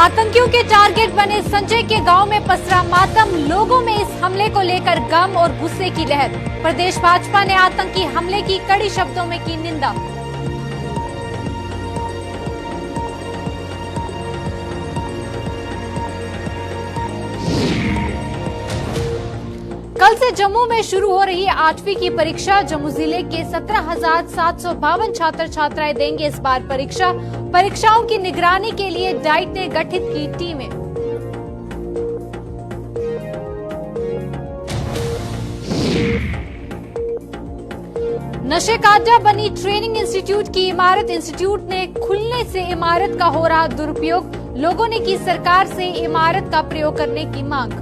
आतंकियों के टारगेट बने संजय के गांव में पसरा मातम। लोगों में इस हमले को लेकर गम और गुस्से की लहर। प्रदेश भाजपा ने आतंकी हमले की कड़ी शब्दों में की निंदा। कल से जम्मू में शुरू हो रही 8वीं की परीक्षा। जम्मू जिले के 17,752 छात्र छात्राएं देंगे इस बार परीक्षा। परीक्षाओं की निगरानी के लिए डाइट ने गठित की टीमें। नशे का अड्डा बनी ट्रेनिंग इंस्टीट्यूट की इमारत। इंस्टीट्यूट ने खुलने से इमारत का हो रहा दुरुपयोग। लोगों ने की सरकार से इमारत का प्रयोग करने की मांग।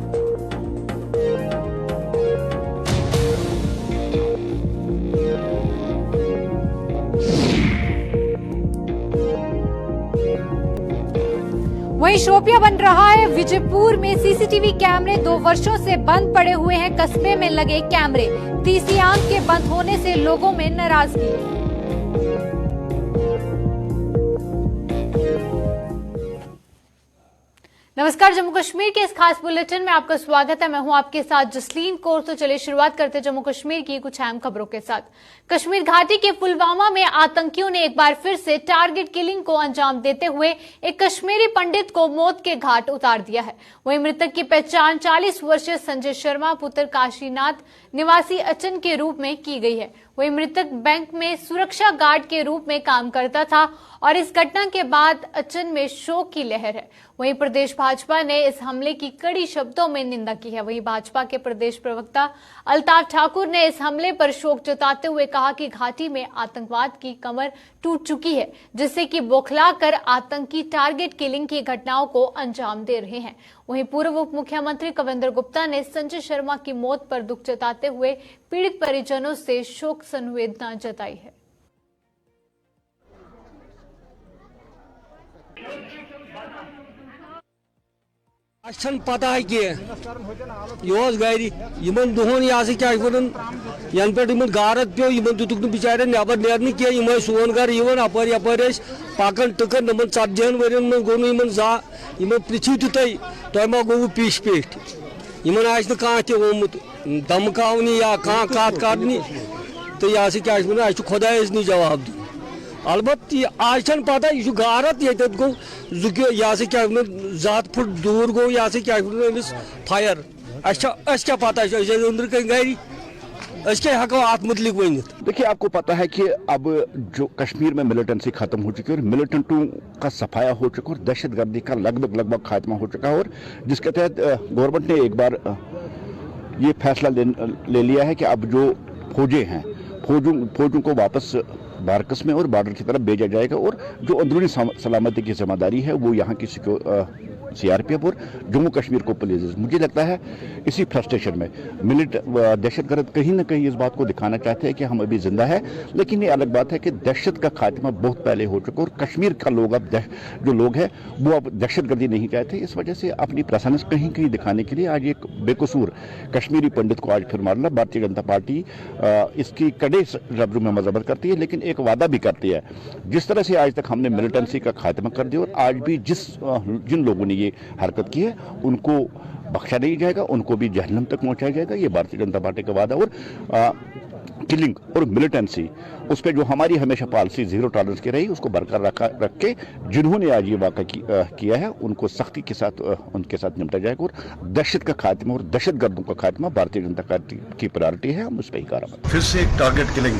वहीं शोपिया बन रहा है विजयपुर में सीसीटीवी कैमरे। 2 वर्षों से बंद पड़े हुए हैं कस्बे में लगे कैमरे। तीसरी आंख के बंद होने से लोगों में नाराजगी। नमस्कार, जम्मू कश्मीर के इस खास बुलेटिन में आपका स्वागत है। मैं हूं आपके साथ जसलीन कौर। तो चलिए शुरुआत करते हैं जम्मू कश्मीर की कुछ अहम खबरों के साथ। कश्मीर घाटी के पुलवामा में आतंकियों ने एक बार फिर से टारगेट किलिंग को अंजाम देते हुए एक कश्मीरी पंडित को मौत के घाट उतार दिया है। वहीं मृतक की पहचान 40 वर्षीय संजय शर्मा पुत्र काशीनाथ निवासी अचन के रूप में की गई है। वहीं मृतक बैंक में सुरक्षा गार्ड के रूप में काम करता था और इस घटना के बाद अचन में शोक की लहर है। वहीं प्रदेश भाजपा ने इस हमले की कड़ी शब्दों में निंदा की है। वहीं भाजपा के प्रदेश प्रवक्ता अल्ताफ ठाकुर ने इस हमले पर शोक जताते हुए कहा कि घाटी में आतंकवाद की कमर टूट चुकी है, जिससे कि बौखलाकर आतंकी टारगेट किलिंग की घटनाओं को अंजाम दे रहे हैं। वहीं पूर्व उप मुख्यमंत्री कविंद्र गुप्ता ने संजय शर्मा की मौत पर दुख जताते हुए पीड़ित परिजनों से शोक संवेदना जताई है। अच्छा पता है कि यह गाड़ी इन दोहन यह क्या यन पे गारत पे दुतुक बिचारे नबर नेरन कह सोन गर अपर यपर पकन टकन नमन 40 वरियन मन गो इन पृथ्वी तुह मा गो पीश पेट इन कह तोमुत धमकावनी या कह कत करनी तो यह क्या खुदायस नी जवाब दी। अलबत् आज पता यह गारत ये गो यह क्या 7 फुट दूर गो यह क्या फायर क्या पता अंदर कहीं गाड़ी क्या हेको अत मुतलिक वन। देखिए, आपको पता है कि अब जो कश्मीर में मिलिटेंसी खत्म हो चुकी है और मिलिटेंटों का सफाया हो चुका है और दहशतगर्दी का लगभग खात्मा हो चुका है और जिसके तहत गवर्नमेंट ने एक बार ये फैसला ले लिया है कि अब जो फौजें हैं फौजों को वापस बारकस में और बॉर्डर की तरफ भेजा जाएगा और जो अंदरूनी सलामती की जिम्मेदारी है वो यहाँ की सीआरपीएफ और जम्मू कश्मीर को पुलिस। मुझे लगता है इसी फ्रस्ट्रेशन में दहशतगर्द कहीं ना कहीं इस बात को दिखाना चाहते हैं कि हम अभी जिंदा है, लेकिन ये अलग बात है कि दहशत का खात्मा बहुत पहले हो चुका और कश्मीर का लोग अब जो लोग हैं वो अब दहशतगर्दी नहीं चाहते। इस वजह से अपनी प्रसन्नता कहीं दिखाने के लिए आज एक बेकसूर कश्मीरी पंडित को आज फिर मारना। भारतीय जनता पार्टी इसकी कड़े लफ्जों में मजम्मत करती है, लेकिन एक वादा भी करती है। जिस तरह से आज तक हमने मिलिटेंसी का खात्मा कर दिया और आज भी जिन लोगों ने ये हरकत की है उनको बख्शा नहीं जाएगा, उनको भी जहन्नम तक पहुंचाया जाएगा। ये भारतीय जनता पार्टी का वादा। और किलिंग और मिलिटेंसी उस पर जो हमारी हमेशा पॉलिसी 0 टॉलरेंस की रही उसको बरकरार रख के जिन्होंने आज ये वाक़ा किया है उनको सख्ती के साथ उनके साथ निपटा जाएगा और दहशत का खात्मा और दहशतगर्दों का खात्मा भारतीय जनता पार्टी की प्रायोरिटी है। हम उस पर ही कार्रवाई। फिर से एक टारगेट किलिंग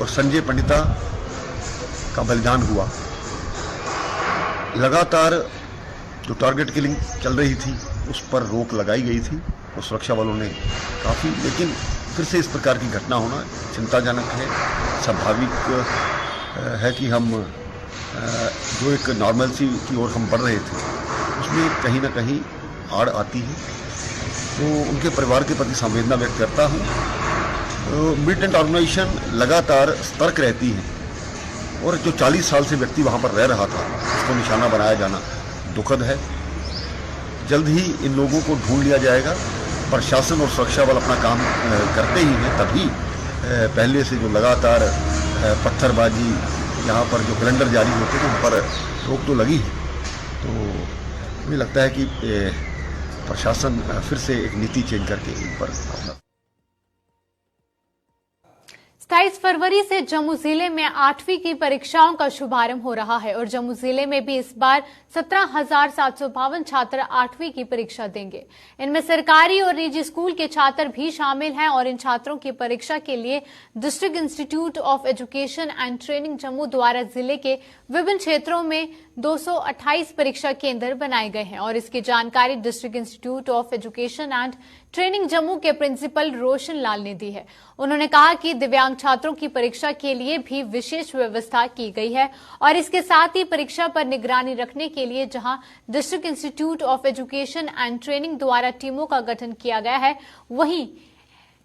और संजय पंडिता का बलिदान हुआ। लगातार जो टारगेट किलिंग चल रही थी उस पर रोक लगाई गई थी और सुरक्षा वालों ने काफ़ी, लेकिन फिर से इस प्रकार की घटना होना चिंताजनक है। स्वाभाविक है कि हम जो एक नॉर्मलसी की ओर हम बढ़ रहे थे उसमें कहीं ना कहीं आड़ आती है, तो उनके परिवार के प्रति संवेदना व्यक्त करता हूँ। मिलिटेंट ऑर्गेनाइजेशन लगातार सतर्क रहती है और जो 40 साल से व्यक्ति वहाँ पर रह रहा था उसको निशाना बनाया जाना दुखद है। जल्द ही इन लोगों को ढूंढ लिया जाएगा। प्रशासन और सुरक्षा बल अपना काम करते ही हैं, तभी पहले से जो लगातार पत्थरबाजी यहाँ पर जो कैलेंडर जारी होते हैं उन पर रोक तो लगी है, तो मुझे लगता है कि प्रशासन फिर से एक नीति चेंज करके इन पर अपना 27 फरवरी से जम्मू जिले में 8वीं की परीक्षाओं का शुभारंभ हो रहा है और जम्मू जिले में भी इस बार 17,752 छात्र 8वीं की परीक्षा देंगे। इनमें सरकारी और निजी स्कूल के छात्र भी शामिल हैं और इन छात्रों की परीक्षा के लिए district institute of education and training Jammu द्वारा जिले के विभिन्न क्षेत्रों में 228 परीक्षा केंद्र बनाए गए हैं और इसकी जानकारी district institute of education and training Jammu के प्रिंसिपल रोशन लाल ने दी है। उन्होंने कहा कि दिव्यांग छात्रों की परीक्षा के लिए भी विशेष व्यवस्था की गई है और इसके साथ ही परीक्षा पर निगरानी रखने के लिए जहां district institute of education and training द्वारा टीमों का गठन किया गया है, वहीं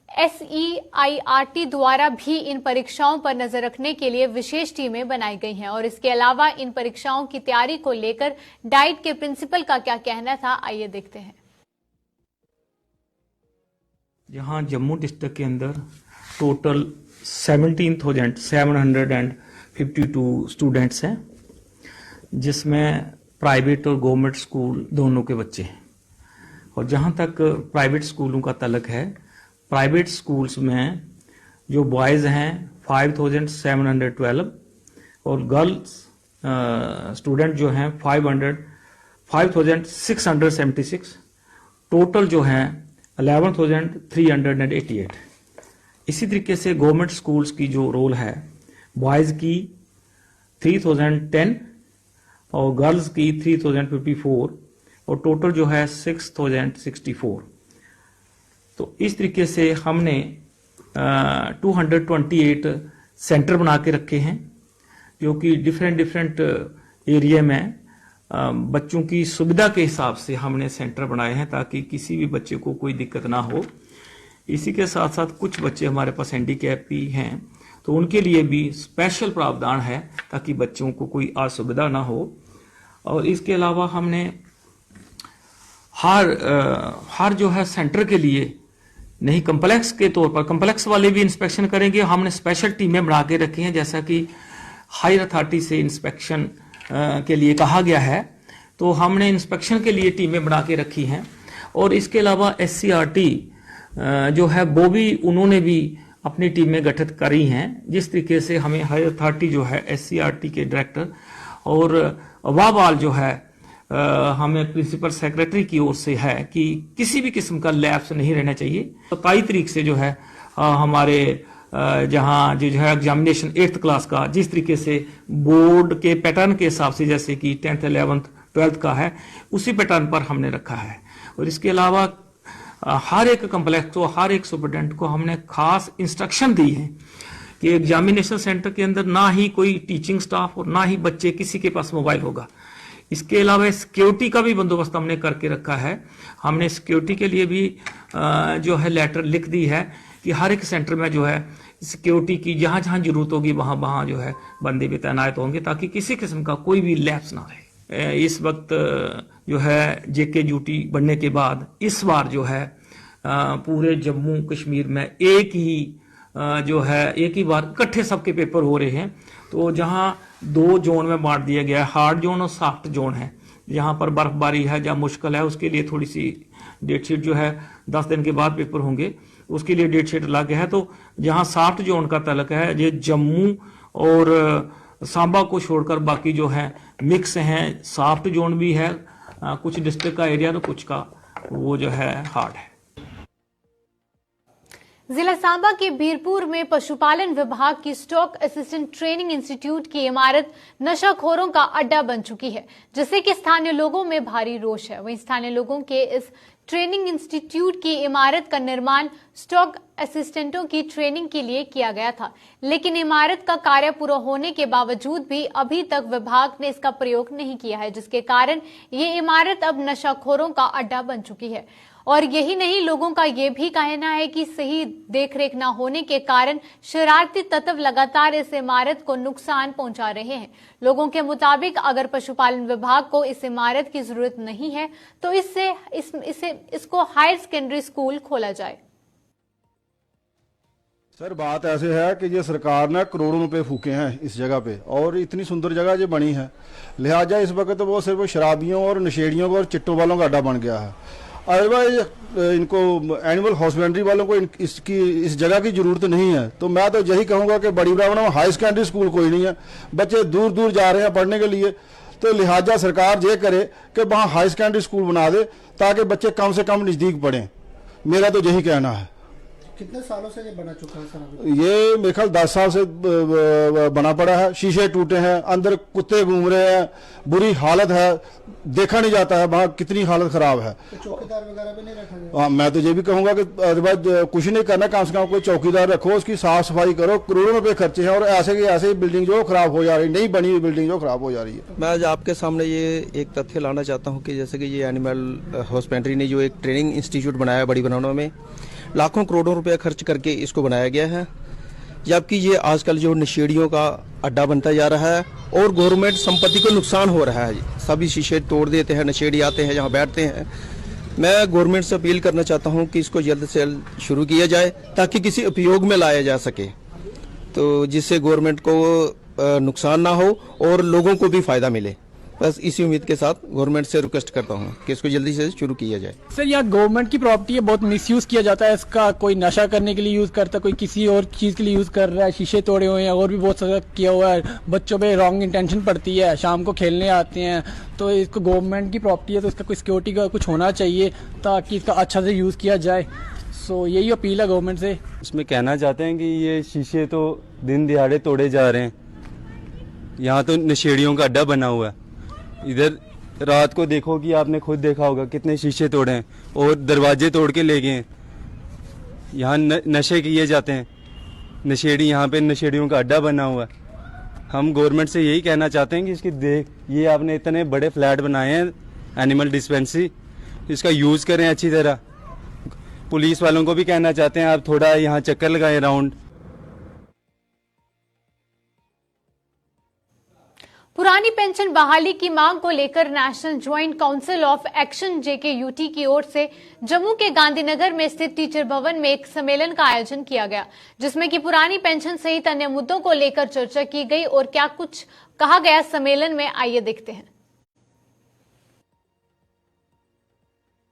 SEIRT द्वारा भी इन परीक्षाओं पर नजर रखने के लिए विशेष टीमें बनाई गई हैं और इसके अलावा इन परीक्षाओं की तैयारी को लेकर डाइट के प्रिंसिपल का क्या कहना था, आइए देखते हैं। जहां जम्मू डिस्ट्रिक्ट के अंदर टोटल 17,752 स्टूडेंट्स हैं, जिसमें प्राइवेट और गवर्नमेंट स्कूल दोनों के बच्चे हैं। और जहां तक प्राइवेट स्कूलों का तलक है, प्राइवेट स्कूल्स में जो बॉयज़ हैं 5,712 और गर्ल्स स्टूडेंट जो हैं 5,676, टोटल जो हैं 11,388। इसी तरीके से गवर्नमेंट स्कूल्स की जो रोल है, बॉयज़ की 3,010 और गर्ल्स की 3,054 और टोटल जो है 6,064। तो इस तरीके से हमने 228 सेंटर बना के रखे हैं, जो कि डिफरेंट एरिया में बच्चों की सुविधा के हिसाब से हमने सेंटर बनाए हैं ताकि किसी भी बच्चे को कोई दिक्कत ना हो। इसी के साथ साथ कुछ बच्चे हमारे पास हैंडीकैप भी हैं, तो उनके लिए भी स्पेशल प्रावधान है ताकि बच्चों को कोई असुविधा ना हो। और इसके अलावा हमने हर जो है सेंटर के लिए नहीं, कम्प्लेक्स के तौर पर कम्प्लेक्स वाले भी इंस्पेक्शन करेंगे। हमने स्पेशल टीमें बना के रखी हैं, जैसा कि हायर अथॉरिटी से इंस्पेक्शन के लिए कहा गया है, तो हमने इंस्पेक्शन के लिए टीमें बना के रखी हैं। और इसके अलावा SCRT जो है वो भी उन्होंने भी अपनी टीमें गठित करी हैं। जिस तरीके से हमें हायर अथॉरिटी जो है SCRT के डायरेक्टर और वाबाल जो है हमें प्रिंसिपल सेक्रेटरी की ओर से है कि किसी भी किस्म का लैप्स नहीं रहना चाहिए। 27 तारीख से जो है हमारे जहां जो है एग्जामिनेशन 8th क्लास का जिस तरीके से बोर्ड के पैटर्न के हिसाब से, जैसे कि 10th 11th 12th का है, उसी पैटर्न पर हमने रखा है। और इसके अलावा हर एक कम्प्लेक्स को, हर एक सुपरटेंडेंट को हमने खास इंस्ट्रक्शन दी है कि एग्जामिनेशन सेंटर के अंदर ना ही कोई टीचिंग स्टाफ और ना ही बच्चे किसी के पास मोबाइल होगा। इसके अलावा सिक्योरिटी का भी बंदोबस्त हमने करके रखा है। हमने सिक्योरिटी के लिए भी जो है लेटर लिख दी है कि हर एक सेंटर में जो है सिक्योरिटी की जहां जहां जरूरत होगी वहां जो है बंदे भी तैनात होंगे ताकि किसी किस्म का कोई भी लैप्स ना रहे। इस वक्त जो है JK ड्यूटी बढ़ने के बाद इस बार जो है पूरे जम्मू कश्मीर में एक ही बार इकट्ठे सबके पेपर हो रहे हैं। तो जहां 2 जोन में बांट दिया गया है, हार्ड जोन और सॉफ्ट जोन है। जहां पर बर्फबारी है, जहां मुश्किल है, उसके लिए थोड़ी सी डेट शीट जो है 10 दिन के बाद पेपर होंगे, उसके लिए डेट शीट अलग है। तो जहां सॉफ्ट जोन का तलक है, ये जम्मू और सांबा को छोड़कर बाकी जो है मिक्स हैं। सॉफ्ट जोन भी है कुछ डिस्ट्रिक्ट का एरिया, तो कुछ का वो जो है हार्ड है। जिला सांबा के बीरपुर में पशुपालन विभाग की स्टॉक असिस्टेंट ट्रेनिंग इंस्टीट्यूट की इमारत नशाखोरों का अड्डा बन चुकी है, जिससे कि स्थानीय लोगों में भारी रोष है। वहीं स्थानीय लोगों के इस ट्रेनिंग इंस्टीट्यूट की इमारत का निर्माण स्टॉक असिस्टेंटों की ट्रेनिंग के लिए किया गया था, लेकिन इमारत का कार्य पूरा होने के बावजूद भी अभी तक विभाग ने इसका प्रयोग नहीं किया है, जिसके कारण ये इमारत अब नशाखोरों का अड्डा बन चुकी है। और यही नहीं, लोगों का यह भी कहना है कि सही देखरेख न होने के कारण शरारती तत्व लगातार इस इमारत को नुकसान पहुंचा रहे हैं। लोगों के मुताबिक अगर पशुपालन विभाग को इस इमारत की जरूरत नहीं है तो इसको हायर सेकेंडरी स्कूल खोला जाए। सर बात ऐसे है कि ये सरकार ने करोड़ों रुपए फूके हैं इस जगह पे और इतनी सुंदर जगह ये बनी है, लिहाजा इस वक्त वो सिर्फ शराबियों और नशेड़ियों को और चिट्टों वालों का अड्डा बन गया है। अदरवाइज इनको एनिमल हॉस्पिटरी वालों को इस जगह की जरूरत नहीं है। तो मैं तो यही कहूँगा कि बड़ी ब्राह्मण में हाई सेकेंडरी स्कूल कोई नहीं है, बच्चे दूर दूर जा रहे हैं पढ़ने के लिए, तो लिहाजा सरकार ये करे कि वहाँ हाई सेकेंडरी स्कूल बना दे ताकि बच्चे कम से कम नज़दीक पढ़ें। मेरा तो यही कहना है। कितने सालों से ये बना चुका है सर? ये मेरे ख्याल 10 साल से बना पड़ा है, शीशे टूटे हैं, अंदर कुत्ते घूम रहे हैं, बुरी हालत है, देखा नहीं जाता है वहाँ कितनी हालत खराब है। तो चौकीदार वगैरह भी नहीं रखा गया? हाँ, मैं तो ये भी कहूंगा कि कुछ नहीं करना, कम से कम कोई चौकीदार रखो, उसकी साफ सफाई करो। करोड़ों रुपए खर्चे हैं और ऐसे की ऐसे बिल्डिंग जो खराब हो जा रही, नहीं बनी हुई बिल्डिंग जो खराब हो जा रही है। मैं आज आपके सामने ये एक तथ्य लाना चाहता हूँ कि जैसे कि ये एनिमल हॉस्पिटरी ने जो एक ट्रेनिंग इंस्टीट्यूट बनाया है बड़ी ब्राह्मणों में, लाखों करोड़ों रुपए खर्च करके इसको बनाया गया है, जबकि ये आजकल जो नशेड़ियों का अड्डा बनता जा रहा है और गवर्नमेंट संपत्ति को नुकसान हो रहा है। सभी शीशे तोड़ देते हैं, नशेड़ी आते हैं यहाँ बैठते हैं। मैं गवर्नमेंट से अपील करना चाहता हूँ कि इसको जल्द से जल्द शुरू किया जाए ताकि किसी उपयोग में लाया जा सके, तो जिससे गवर्नमेंट को नुकसान ना हो और लोगों को भी फायदा मिले। बस इसी उम्मीद के साथ गवर्नमेंट से रिक्वेस्ट करता हूँ कि इसको जल्दी से शुरू किया जाए। सर यहाँ गवर्नमेंट की प्रॉपर्टी है, बहुत मिसयूज किया जाता है इसका, कोई नशा करने के लिए यूज करता है, कोई किसी और चीज के लिए यूज कर रहा है, शीशे तोड़े हुए हैं और भी बहुत सारा किया हुआ है। बच्चों पे रॉन्ग इंटेंशन पड़ती है, शाम को खेलने आते हैं, तो इसको गवर्नमेंट की प्रॉपर्टी है तो इसका कोई सिक्योरिटी का कुछ होना चाहिए ताकि इसका अच्छा से यूज किया जाए। सो यही अपील है गवर्नमेंट से। इसमें कहना चाहते हैं कि ये शीशे तो दिन दिहाड़े तोड़े जा रहे हैं, यहाँ तो नशेड़ियों का अड्डा बना हुआ है। इधर रात को देखो कि आपने खुद देखा होगा कितने शीशे तोड़े हैं और दरवाजे तोड़ के ले गए हैं। यहाँ नशे किए जाते हैं, नशेड़ी, यहाँ पे नशेड़ियों का अड्डा बना हुआ है। हम गवर्नमेंट से यही कहना चाहते हैं कि इसकी ये आपने इतने बड़े फ्लैट बनाए हैं एनिमल डिस्पेंसरी, इसका यूज़ करें अच्छी तरह। पुलिस वालों को भी कहना चाहते हैं आप थोड़ा यहाँ चक्कर लगाएं राउंड। पुरानी पेंशन बहाली की मांग को लेकर national joint council of action JKUT की ओर से जम्मू के गांधीनगर में स्थित टीचर भवन में एक सम्मेलन का आयोजन किया गया, जिसमें कि पुरानी पेंशन सहित अन्य मुद्दों को लेकर चर्चा की गई और क्या कुछ कहा गया सम्मेलन में, आइए देखते हैं।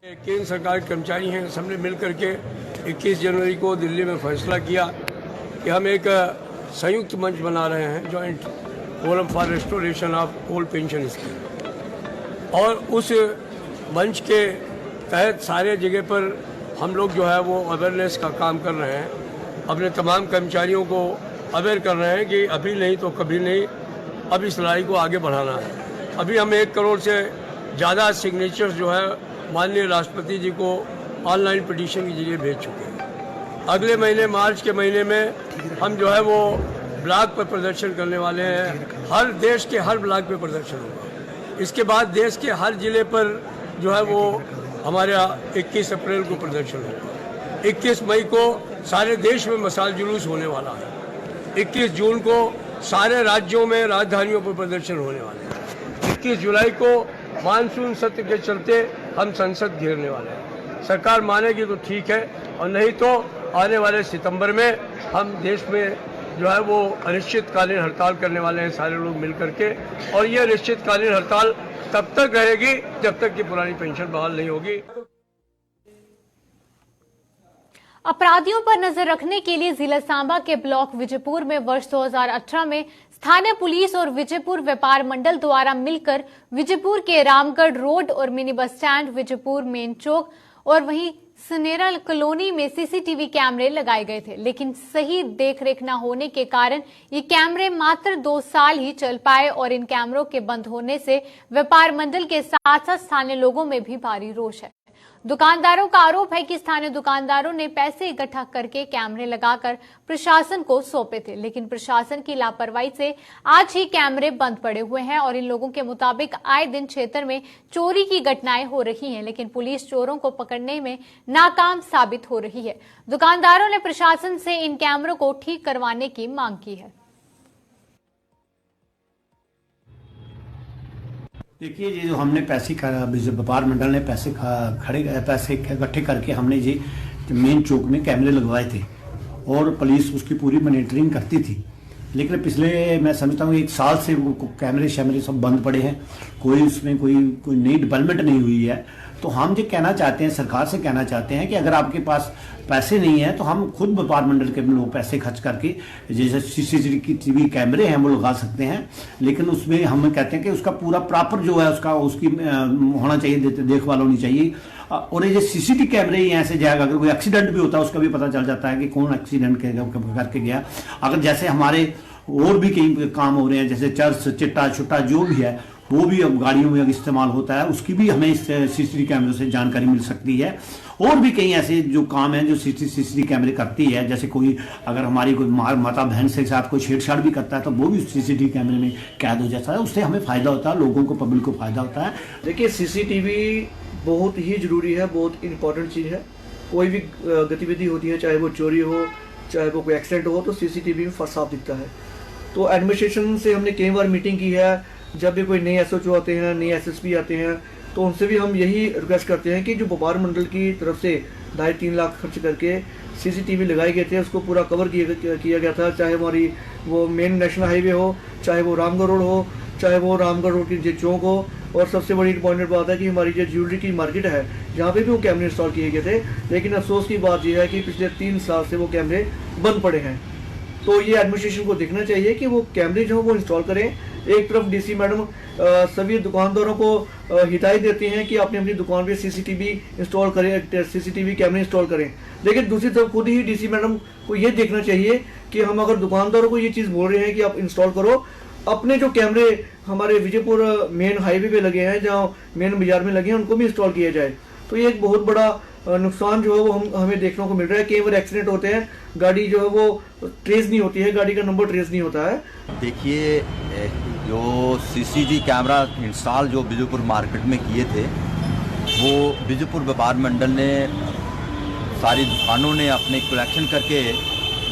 केंद्र सरकार के कर्मचारी हैं, सबने मिलकर के 21 जनवरी को दिल्ली में फैसला किया कि हम एक संयुक्त मंच बना रहे हैं, joint forum for restoration of old pension scheme, और उस मंच के तहत सारे जगह पर हम लोग जो है वो अवेयरनेस का काम कर रहे हैं। अपने तमाम कर्मचारियों को अवेयर कर रहे हैं कि अभी नहीं तो कभी नहीं, अब इस लड़ाई को आगे बढ़ाना है। अभी हम 1 करोड़ से ज़्यादा सिग्नेचर्स जो है माननीय राष्ट्रपति जी को ऑनलाइन पिटीशन के जरिए भेज चुके हैं। अगले महीने मार्च के महीने में हम जो है वो ब्लॉक पर प्रदर्शन करने वाले हैं। हर देश के हर ब्लॉक पे प्रदर्शन होगा। इसके बाद देश के हर जिले पर जो है वो हमारा 21 अप्रैल को प्रदर्शन होगा। 21 मई को सारे देश में मसाल जुलूस होने वाला है। 21 जून को सारे राज्यों में राजधानियों पर प्रदर्शन होने वाले हैं। 21 जुलाई को मानसून सत्र के चलते हम संसद घेरने वाले हैं। सरकार मानेगी तो ठीक है, और नहीं तो आने वाले सितंबर में हम देश में जो है वो अनिश्चितकालीन हड़ताल करने वाले हैं सारे लोग मिल करके, और ये अनिश्चितकालीन हड़ताल तब तक रहेगी जब तक कि पुरानी पेंशन बहाल नहीं होगी। अपराधियों पर नजर रखने के लिए जिला सांबा के ब्लॉक विजयपुर में वर्ष 2018 में स्थानीय पुलिस और विजयपुर व्यापार मंडल द्वारा मिलकर विजयपुर के रामगढ़ रोड और mini bus stand, Vijaypur main chowk और वहीं सनेरा कॉलोनी में CCTV कैमरे लगाए गए थे, लेकिन सही देखरेख न होने के कारण ये कैमरे मात्र 2 साल ही चल पाए और इन कैमरों के बंद होने से व्यापार मंडल के साथ साथ स्थानीय लोगों में भी भारी रोष है। दुकानदारों का आरोप है कि स्थानीय दुकानदारों ने पैसे इकट्ठा करके कैमरे लगाकर प्रशासन को सौंपे थे, लेकिन प्रशासन की लापरवाही से आज ही कैमरे बंद पड़े हुए हैं और इन लोगों के मुताबिक आए दिन क्षेत्र में चोरी की घटनाएं हो रही हैं, लेकिन पुलिस चोरों को पकड़ने में नाकाम साबित हो रही है। दुकानदारों ने प्रशासन से इन कैमरों को ठीक करवाने की मांग की है। देखिए, ये जो हमने पैसे व्यापार मंडल ने पैसे इकट्ठे करके हमने ये मेन चौक में कैमरे लगवाए थे, और पुलिस उसकी पूरी मॉनिटरिंग करती थी। लेकिन पिछले मैं समझता हूँ 1 साल से वो कैमरे शैमरे सब बंद पड़े हैं, कोई उसमें कोई नई डेवलपमेंट नहीं हुई है। तो हम जो कहना चाहते हैं, सरकार से कहना चाहते हैं कि अगर आपके पास पैसे नहीं है तो हम खुद व्यापार मंडल के लोग पैसे खर्च करके जैसे CCTV कैमरे हैं वो लगा सकते हैं, लेकिन उसमें हम कहते हैं कि उसका पूरा प्रॉपर जो है उसकी होना चाहिए, देखभाल होनी चाहिए। और ये जो CCTV कैमरे ही ऐसे जाएगा, अगर कोई एक्सीडेंट भी होता है उसका भी पता चल जाता है कि कौन एक्सीडेंट करके गया। अगर जैसे हमारे और भी कई काम हो रहे हैं, जैसे चर्च चिट्टा छुट्टा जो भी है वो भी अब गाड़ियों में इस्तेमाल होता है, उसकी भी हमें इस CCTV कैमरों से जानकारी मिल सकती है। और भी कई ऐसे जो काम हैं जो CCTV कैमरे करती है, जैसे कोई अगर हमारी कोई माता बहन से साथ कोई छेड़छाड़ भी करता है तो वो भी CCTV कैमरे में कैद हो जाता है, उससे हमें फायदा होता है, लोगों को, पब्लिक को फायदा होता है। देखिए CCTV बहुत ही जरूरी है, बहुत इंपॉर्टेंट चीज़ है। कोई भी गतिविधि होती है, चाहे वो चोरी हो, चाहे वो कोई एक्सीडेंट हो, तो CCTV में साफ दिखता है। तो एडमिनिस्ट्रेशन से हमने कई बार मीटिंग की है, जब भी कोई नए SHO आते हैं, नए SSP आते हैं, तो उनसे भी हम यही रिक्वेस्ट करते हैं कि जो व्यापार मंडल की तरफ से 2.5-3 लाख खर्च करके CCTV लगाए गए थे, उसको पूरा कवर किया गया था। चाहे हमारी वो मेन नेशनल हाईवे हो, चाहे वो रामगढ़ रोड हो, चाहे वो रामगढ़ रोड की जो चौक हो। और सबसे बड़ी इंपॉर्टेंट बात है कि हमारी जो ज्वेलरी की मार्केट है, जहाँ पे भी वो कैमरे इंस्टॉल किए गए थे, लेकिन अफसोस की बात यह है कि पिछले 3 साल से वो कैमरे बंद पड़े हैं। तो ये एडमिनिस्ट्रेशन को देखना चाहिए कि वो कैमरे जो वो इंस्टॉल करें। एक तरफ DC मैडम सभी दुकानदारों को हिदायत देती हैं कि आपने अपनी दुकान पे CCTV इंस्टॉल करें, CCTV कैमरे इंस्टॉल करें, लेकिन दूसरी तरफ खुद ही DC मैडम को ये देखना चाहिए कि हम अगर दुकानदारों को ये चीज़ बोल रहे हैं कि आप इंस्टॉल करो, अपने जो कैमरे हमारे विजयपुर मेन हाईवे पे लगे हैं, जहाँ मेन बाजार में लगे हैं, उनको भी इंस्टॉल किया जाए। तो ये एक बहुत बड़ा नुकसान जो है वो हमें देखने को मिल रहा है। कई बार एक्सीडेंट होते हैं, गाड़ी जो है वो ट्रेस नहीं होती है, गाड़ी का नंबर ट्रेस नहीं होता है। देखिए जो CCTV कैमरा इंस्टॉल जो विजयपुर मार्केट में किए थे, वो विजयपुर व्यापार मंडल ने सारी दुकानों ने अपने कलेक्शन करके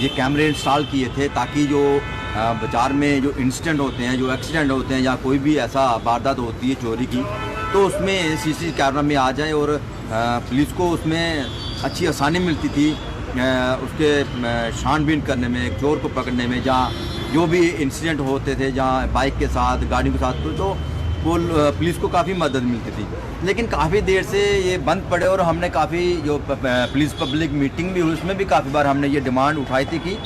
ये कैमरे इंस्टॉल किए थे, ताकि जो बाज़ार में जो इंसिडेंट होते हैं, जो एक्सीडेंट होते हैं, या कोई भी ऐसा वारदात होती है चोरी की, तो उसमें CCTV कैमरा में आ जाए और पुलिस को उसमें अच्छी आसानी मिलती थी उसके छानबीन करने में, चोर को पकड़ने में। जहाँ जो भी इंसिडेंट होते थे, जहाँ बाइक के साथ, गाड़ी के साथ, तो वो पुलिस को काफ़ी मदद मिलती थी। लेकिन काफ़ी देर से ये बंद पड़े, और हमने काफ़ी जो पुलिस पब्लिक मीटिंग भी हुई, उसमें भी काफ़ी बार हमने ये डिमांड उठाई थी कि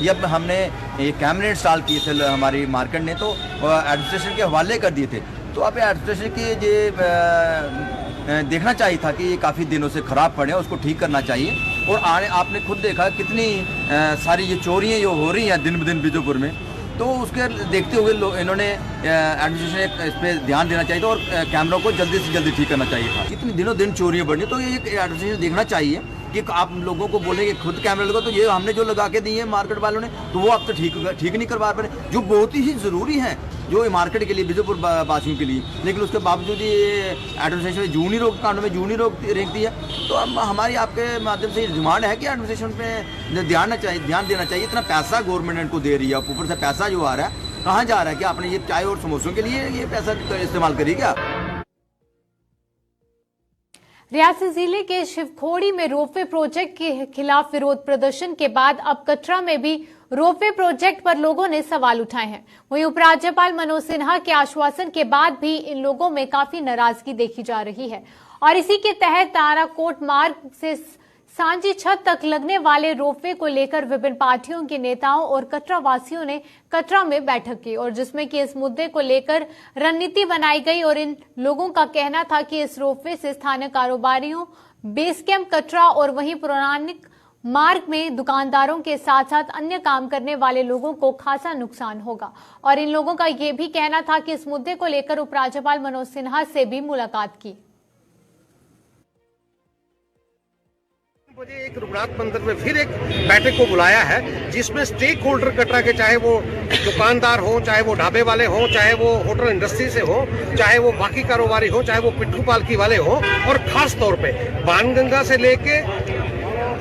जब हमने ये कैमरे इंस्टॉल किए थे हमारी मार्केट ने, तो एडमिनिस्ट्रेशन के हवाले कर दिए थे। तो अब एडमिनिस्ट्रेशन की ये देखना चाहिए था कि ये काफ़ी दिनों से ख़राब पड़े हैं, उसको ठीक करना चाहिए। और आपने खुद देखा कितनी सारी ये चोरियाँ जो हो रही हैं दिन ब दिन विजयपुर में, तो उसके देखते हुए इन्होंने एडमिनिस्ट्रेशन इस पर ध्यान देना चाहिए था और कैमरों को जल्दी से जल्दी ठीक करना चाहिए था। कितनी दिनों दिन चोरियाँ बढ़ी, तो ये एडमिनिस्ट्रेशन देखना चाहिए कि आप लोगों को बोलेंगे खुद कैमरे लगा, तो ये हमने जो लगा के दिए हैं मार्केट वालों ने, तो वो अब तो ठीक नहीं करवा पा रहे, जो बहुत ही ज़रूरी है जो मार्केट के लिए, विजयपुर वासियों के लिए। लेकिन उसके बावजूद ये एडमिनिस्ट्रेशन जूनी रोक कानून में जूनी रोक रेंकती है। तो अब हमारी आपके माध्यम से डिमांड है कि एडमिनिस्ट्रेशन पे ध्यान देना चाहिए। इतना पैसा गवर्नमेंट को दे रही है, ऊपर से पैसा जो आ रहा है कहाँ जा रहा है? कि आपने ये चाय और समोसों के लिए ये पैसा इस्तेमाल करिए क्या? रियासी जिले के शिवखोड़ी में रोपवे प्रोजेक्ट के खिलाफ विरोध प्रदर्शन के बाद अब कटरा में भी रोपवे प्रोजेक्ट पर लोगों ने सवाल उठाए हैं। वहीं उपराज्यपाल मनोज सिन्हा के आश्वासन के बाद भी इन लोगों में काफी नाराजगी देखी जा रही है। और इसी के तहत ताराकोट मार्ग से सांची छत तक लगने वाले रोपवे को लेकर विभिन्न पार्टियों के नेताओं और कटरा वासियों ने कटरा में बैठक की, और जिसमें कि इस मुद्दे को लेकर रणनीति बनाई गई। और इन लोगों का कहना था कि इस रोपवे से स्थानीय कारोबारियों, बेस कैंप कटरा और वहीं पौराणिक मार्ग में दुकानदारों के साथ साथ अन्य काम करने वाले लोगों को खासा नुकसान होगा। और इन लोगों का यह भी कहना था कि इस मुद्दे को लेकर उपराज्यपाल मनोज सिन्हा से भी मुलाकात की। मुझे एक रघुनाथ मंदिर में फिर एक बैठक को बुलाया है, जिसमें स्टेक होल्डर कटरा के, चाहे वो दुकानदार हो, चाहे वो ढाबे वाले हो, चाहे वो होटल इंडस्ट्री से हो, चाहे वो बाकी कारोबारी हो, चाहे वो पिट्ठू पालकी वाले हो, और खास तौर पे बाणगंगा से लेके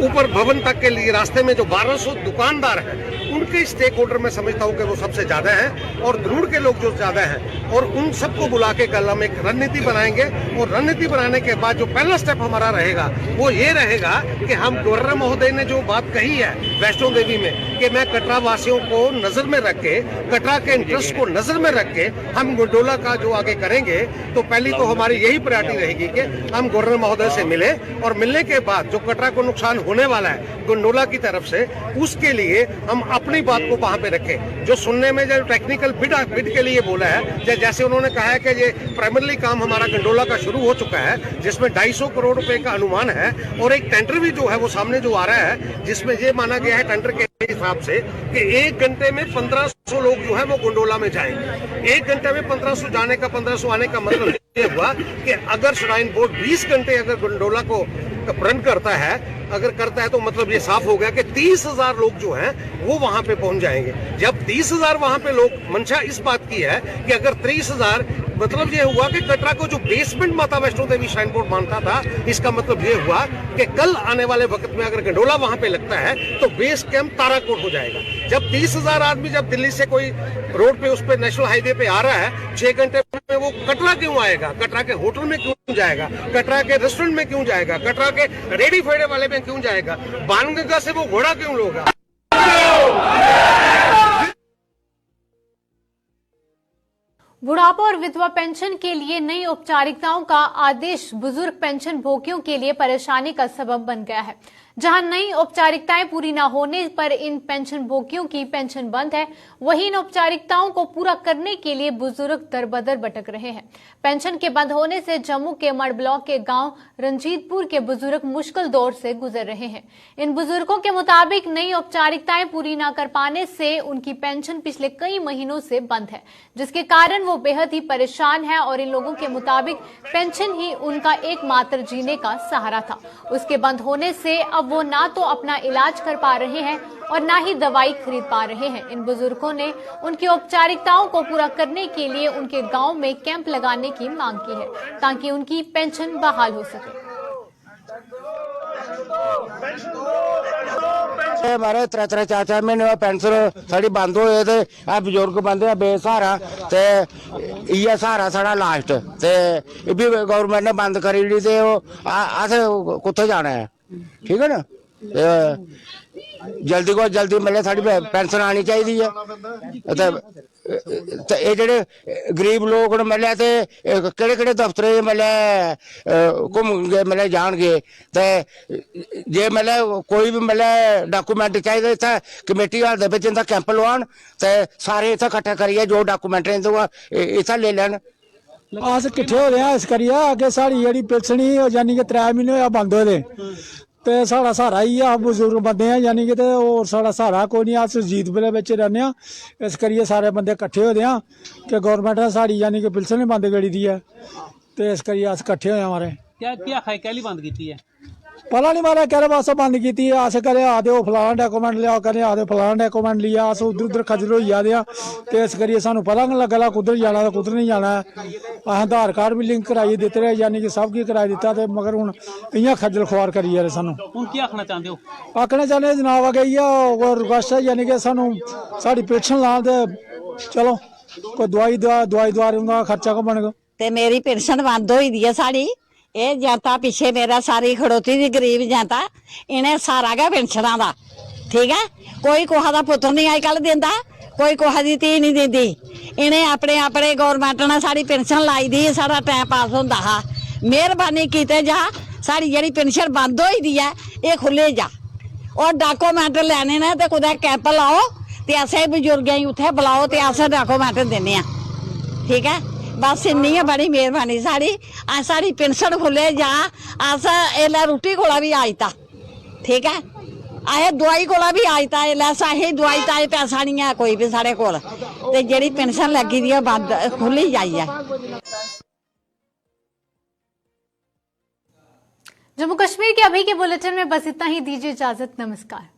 ऊपर भवन तक के लिए रास्ते में जो 1200 दुकानदार हैं, उनके स्टेक होल्डर में समझता हूँ कि वो सबसे ज्यादा हैं, और ध्रुड़ के लोग जो ज्यादा हैं, और उन सबको बुला के कल हम एक रणनीति बनाएंगे। और रणनीति बनाने के बाद जो पहला स्टेप हमारा रहेगा वो ये रहेगा कि हम गवर्नर महोदय ने जो बात कही है वैष्णो देवी में कि मैं कटरा वासियों को नजर में रख के, कटरा के इंटरेस्ट को नजर में रख के हम गंडोला का जो आगे करेंगे, तो पहली तो हमारी यही प्रायोरिटी रहेगी कि हम गवर्नर महोदय से मिले और मिलने के बाद जो कटरा को नुकसान होने वाला है गंडोला की तरफ से, उसके लिए हम अपनी बात को वहां पे रखें। जो सुनने में जो टेक्निकल बिड के लिए बोला है, जैसे उन्होंने कहा है कि ये प्राइमरली काम हमारा गंडोला का शुरू हो चुका है, जिसमें 250 करोड़ रुपए का अनुमान है और एक टेंडर भी जो है वो सामने जो आ रहा है, जिसमें ये माना गया है टेंडर के हिसाब से कि 1 घंटे में 1500 लोग जो है वो गंडोला में जाएंगे। 1 घंटे में 1500 जाने का 1500 आने का मतलब ये हुआ कि अगर श्राइन बोर्ड 20 घंटे अगर गंडोला को रन करता है तो मतलब ये साफ हो गया कि 30,000 लोग जो हैं वो वहां पे पहुंच जाएंगे। जब 30,000 वहां पे लोग, मंशा इस बात की है कि अगर 30,000, मतलब ये हुआ कि कटरा को जो बेसमेंट माता वैष्णो देवी श्राइन बोर्ड मानता था, इसका मतलब ये हुआ कि कल आने वाले वक्त में अगर गंडोला वहां पे लगता है तो बेस कैंप ताराकोट हो जाएगा। जब 30,000 आदमी जब दिल्ली से कोई रोड पे, उस पे नेशनल हाईवे पे आ रहा है, 6 घंटे में वो कटरा क्यों आएगा? कटरा के होटल में क्यों जाएगा? कटरा के रेस्टोरेंट में क्यों जाएगा? कटरा के रेडी फेडे वाले में क्यों जाएगा? बाणगंगा से वो घोड़ा क्यों लोगा? बुढ़ापा और विधवा पेंशन के लिए नई औपचारिकताओं का आदेश बुजुर्ग पेंशन भोगियों के लिए परेशानी का सबब बन गया है। जहां नई औपचारिकताएं पूरी न होने पर इन पेंशन भोगियों की पेंशन बंद है, वहीं इन औपचारिकताओं को पूरा करने के लिए बुजुर्ग दरबदर भटक रहे हैं। पेंशन के बंद होने से जम्मू के मड़ ब्लॉक के गांव रंजीतपुर के बुजुर्ग मुश्किल दौर से गुजर रहे हैं। इन बुजुर्गों के मुताबिक नई औपचारिकताएं पूरी न कर पाने से उनकी पेंशन पिछले कई महीनों से बंद है, जिसके कारण वो बेहद ही परेशान है और इन लोगों के मुताबिक पेंशन ही उनका एकमात्र जीने का सहारा था। उसके बंद होने से अब वो ना तो अपना इलाज कर पा रहे हैं और ना ही दवाई खरीद पा रहे हैं। इन बुजुर्गों ने उनकी औपचारिकताओं को पूरा करने के लिए उनके गांव में कैंप लगाने की मांग की है ताकि उनकी पेंशन बहाल हो सके। हमारे 3-4 महीने पेंशन साड़ी बंद होए ते आ बजुर्ग बंदे बेसहारा ते इयै सहारा साढ़ा लास्ट ते भी गवर्नमेंट ने बंद करी दी ते अस कुत्थे जाना है? ठीक है ना, जल्दी को जल्दी मतलब साड़ी पेंशन आनी चाहिए है। ते ये जेह्ड़े गरीब लोग न मतलब ते केह्ड़े दफ्तरें मतलब घूमगे मतलब जाणगे ते जे मतलब कोई भी मतलब डॉक्यूमेंट चाहिए इत्थै कमेटी हाल दे विच इंदा कैंप लवान ते सारे इत्थै कट्ठे करियै जो डॉक्यूमेंट इत्थै ले लैन। अस किट्ठे हो रहे हैं इस करियै अग्गे साढ़ी जेह्ड़ी पेंशन ही यानी कि 3 महीने होया बंद होए दे ते साढ़ा सहारा ही अस बुजुर्ग बंदे हैं यानी कि ते होर साढ़ा सहारा कोई नहीं। अस जीतपुरे बिच रैह्ने आं, इस करियै सारे बंदे कट्ठे होए दे आं कि गौरमेंट ने साढ़ी यानी कि पेंशन ही बंद करी दी है ते इस करियै अस कट्ठे होए हमारे। क्या कैली बंद की है? पता नहीं मारा कहरे वास्ते बंद की है। अस कदें आखदे फलाना डॉक्यूमेंट लिया, कदें आखदे फलाना डॉक्यूमेंट लिया, अस उधर उधर खजल होई जा ते इस करियै सानूं पता नहीं लग्गा कुद्धर जाना ते कुद्धर नहीं जाना। असें आधार कार्ड भी लिंक कराई दित्ते रहे यानी कि सब किश कराई दित्ता ते मगर हुण इ'यां खज्जल खुआर करी जा सानूं। हुण की आखना चाहते हो? आखना चाहते जनाब अग्गे इ'यै रिक्वेस्ट है यानी कि सानूं साढ़ी पेंशन लान ते चलो कोई दवाई उंदा खर्चा को बनग। ते मेरी पेंशन बंद होई दी है साढ़ी। ये जनता पिछे मेरा सारी खड़ोती दी गरीब जनता, इन्हें सारा गै पेंशनां दा। ठीक है, कोई कुसा दा पुत्तर नहीं अजकल दिंदा, कोई कुसा दी धी नहीं दिंदी। इन्हें अपने अपने गौरमेंट ने साड़ी पेंशन लाई दी, साड़ा टाइम पास होंदा हा। मेहरबानी कीते जा साड़ी जेहड़ी पेंशन बंद होई दी है ये खुले जा और डॉक्यूमेंट लैने ने ते कुदै कैंप लाओ ते असें बुजुर्गें गी उत्थे बुलाओ ते अस डॉक्यूमेंट दिन्ने आं। ठीक है, बस इन्नी है बड़ी मेहरबानी साड़ी पेंशन खुले जा। अस एल्लै रुट्टी कोला भी आजता। ठीक है, असें दवाई कोला भी आजता एल्लै असें दवाई ताई पैसा नहीं है कोई भी साढ़े कोल ते जेहड़ी पेंशन लगी दी है बंद खुली जाई है। जम्मू कश्मीर के अभी के बुलेटिन में बस इतना ही। दीजिए इजाजत, नमस्कार।